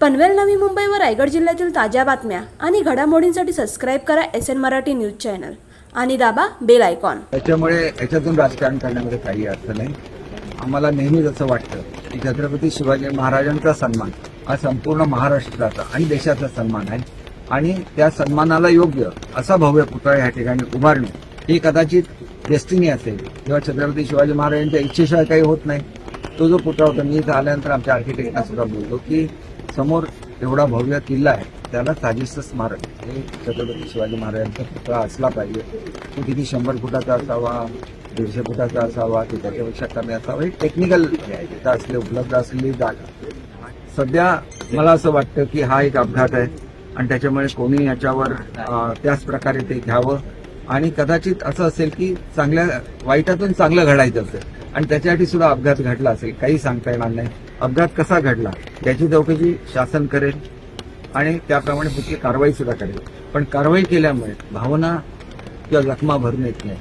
पनवेल नवी मुंबई व रायगड जिल्ह्यातील ताज्या बातम्या आणि घडामोडींसाठी सबस्क्राईब करा SN मराठी न्यूज चॅनल आणि दाबा बेल आयकॉन। त्याच्यामुळे याच्यातून राजकारण करण्यामध्ये काही अर्थ नाही। आम्हाला नेहमीच असं वाटतं की छत्रपती शिवाजी महाराजांचा सन्मान हा संपूर्ण महाराष्ट्राचा आणि देशाचा सन्मान आहे आणि त्या सन्मानाला योग्य असा भव्य पुतळा या ठिकाणी उभारणे ही कदाचित डेस्टिनी असेल किंवा छत्रपती शिवाजी महाराजांच्या इच्छेशिवाय काही होत नाही। तो जो पुतळा होता, मी इथं आल्यानंतर आमच्या आर्किटेक्टना सुद्धा बोलतो की समोर एवढा भव्य किल्ला आहे, त्याला साजिस्त स्मारक हे छत्रपती शिवाजी महाराजांचा पुतळा असला पाहिजे। तो किती 100 फुटाचा असावा, 150 फुटाचा असावा की त्याच्यापेक्षा कमी असावा, हे टेक्निकल तिथं असले उपलब्ध असलेली जागा। सध्या मला असं वाटतं की हा एक अपघात आहे आणि त्याच्यामुळे कोणी याच्यावर त्याच प्रकारे ते घ्यावं आणि कदाचित असं असेल की वाईटातून चांगलं घडायचं असेल आणि त्याच्यासाठी सुद्धा अपघात घडला असेल, काही सांगता येणार नाही। अपघात कसा घडला त्याची चौकशी शासन करेल आणि त्याप्रमाणे पुढची कारवाई सुद्धा करेल, पण कारवाई केल्यामुळे भावना किंवा जखमा भरून येत नाही।